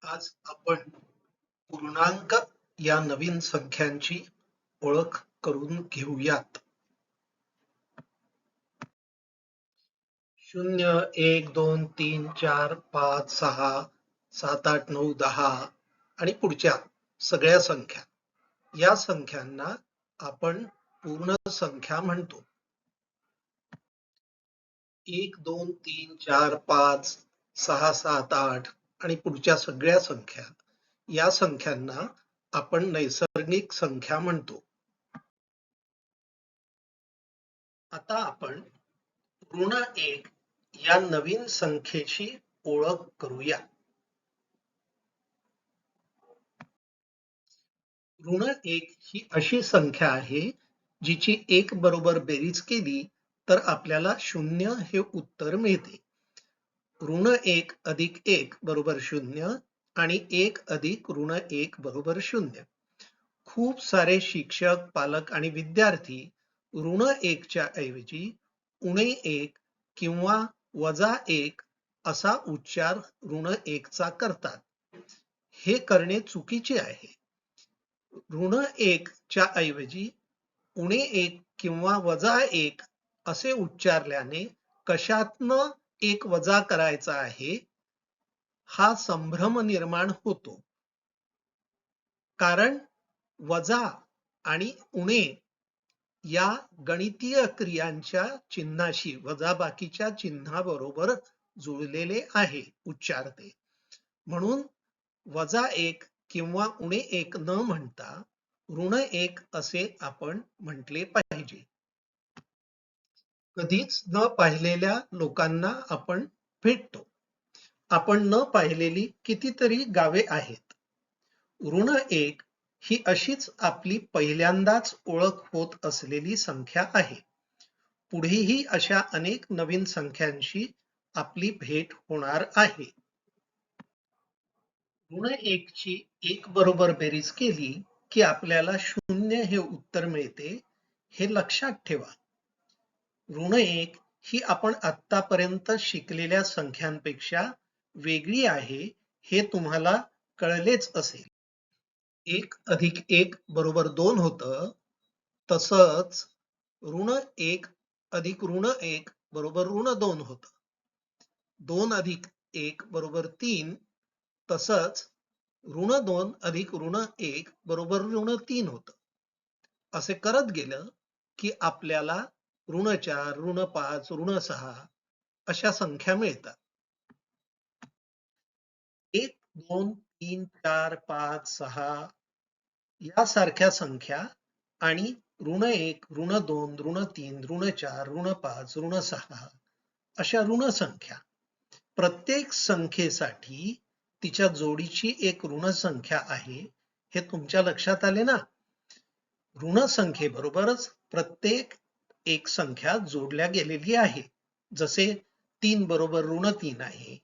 आज आपण पूर्णांक या नवीन संख्यांची ओळख करून घेऊयात. 0, 1, 2, 3, 4, 5, 6, 7, 8, 9, 10 आणि पुढच्या सगळ्या संख्या. या संख्यांना आपण पूर्ण संख्या म्हणतो. 1, 2, 3, 4, 5, 6, 7, 8 आणि पुढच्या सगळ्या संख्या. या संख्यांना आपण नैसर्गिक संख्या म्हणतो. आता आपण ऋण 1 या नवीन संख्येची ओळख करूया. ऋण 1 ही अशी संख्या आहे जिची 1 बरोबर बेरीज केली तर आपल्याला 0 हे उत्तर मिळते. ऋण 1 अधिक 1 बरोबर 0 आणि 1 अधिक ऋण 1 बरोबर 0. खूप सारे शिक्षक, पालक आणि विद्यार्थी ऋण 1 च्या ऐवजी उणे 1 किंवा वजा 1 असा उच्चार ऋण 1 चा करतात. हे करणे चुकीचे आहे. ऋण 1 च्या ऐवजी उणे 1 किंवा वजा 1 असे उच्चारल्याने कशातनं 1 वजा करायचा आहे हा संभ्रम निर्माण होतो. कारण वजा आणि उणे या गणितीय क्रियांच्या चिन्हाशी वजाबाकीच्या चिन्हाबरोबर जुळलेले आहे उच्चार ते. म्हणून वजा 1 किंवा उणे 1 न म्हणता ऋण 1 असे आपण म्हटले पाहिजे. कधीच न पाहिलेल्या लोकांना आपण भेटतो. आपण न पाहिलेली कितीतरी गावे आहेत. ऋण 1 ही अशीच आपली पहिल्यांदाच ओळख होत असलेली संख्या आहे. पुढेही अशा अनेक नवीन संख्यांशी आपली भेट होणार आहे. ऋण 1 ची 1 बरोबर बेरीज केली की आपल्याला 0 हे उत्तर मिळते हे लक्षात ठेवा. ऋण 1 ही आपण आतापर्यंत शिकलेल्या संख्यांपेक्षा वेगळी आहे हे तुम्हाला कळलेच असेल. 1 अधिक 1 बरोबर 2 होतं. तसंच ऋण 1 अधिक ऋण 1 बरोबर ऋण 2 होतं. 2 अधिक 1 बरोबर 3. तसंच ऋण 2 अधिक ऋण 1 बरोबर ऋण 3 होतं. असे करत गेलं की आपल्याला ऋण 4, ऋण 5, ऋण 6 अशा संख्या मिळतात. 1, 2, 3, 4, 5, 6 यासारख्या संख्या आणि ऋण 1, ऋण 2, ऋण 3, ऋण 4, ऋण 5, ऋण 6 अशा ऋण संख्या. प्रत्येक संख्येसाठी तिच्या जोडीची एक ऋण संख्या आहे हे तुमच्या लक्षात आले ना? ऋण संख्येबरोबरच प्रत्येक एक संख्या जोडल्या गेलेली आहे. जसे 3 बरोबर ऋण 3 आहे,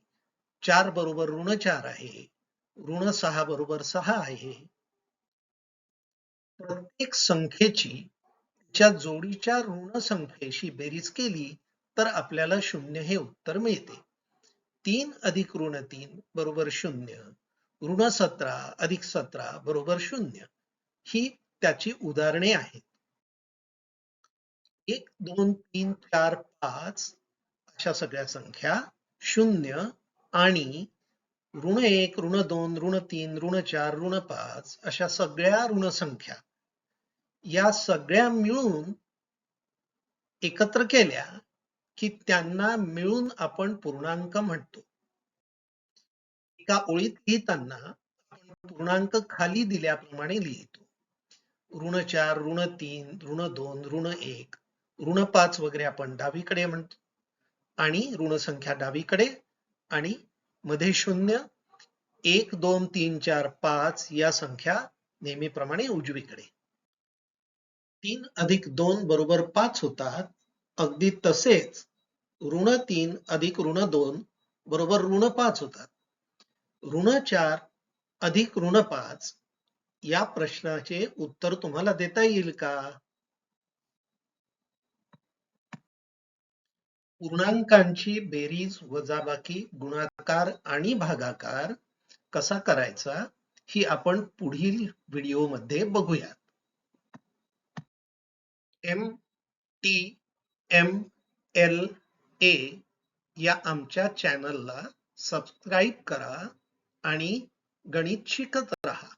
4 बरोबर ऋण 4 आहे, ऋण 6 बरोबर 6 आहे. प्रत्येक संख्येची तिच्या जोडीच्या ऋण संख्येशी बेरीज केली तर आपल्याला 0 हे उत्तर मिळते. 3 अधिक ऋण 3 बरोबर 0, ऋण 17 अधिक 17 बरोबर 0 ही त्याची उदाहरणे आहेत. 1, 2, 3, 4, 5 अशा सगळ्या संख्या 0 आणि ऋण 1, ऋण 2, ऋण 3, ऋण 4, ऋण 5 अशा सगळ्या ऋण संख्या या सगळ्या मिळून एकत्र केल्या की त्यांना मिळून आपण पूर्णांक म्हणतो. एका ओळीत लिहिताना आपण पूर्णांक खाली दिल्याप्रमाणे लिहितो. ऋण 4, ऋण 3, ऋण 2, ऋण 1, ऋण 5 वगैरे आपण डावीकडे म्हणतो आणि ऋण संख्या डावीकडे आणि मध्ये 0, 1, 2, 3, 4, 5 या संख्या नेहमीप्रमाणे उजवीकडे. 3 अधिक 2 बरोबर 5 होतात. अगदी तसेच ऋण 3 अधिक ऋण 2 बरोबर ऋण 5 होतात. ऋण 4 अधिक ऋण 5 या प्रश्नाचे उत्तर तुम्हाला देता येईल का? पूर्णांकांची बेरीज, वजाबाकी, गुणाकार आणि भागाकार कसा करायचा ही आपण पुढील व्हिडिओमध्ये बघूया. MTMLA या आमच्या चॅनलला सबस्क्राईब करा आणि गणित शिकत राहा.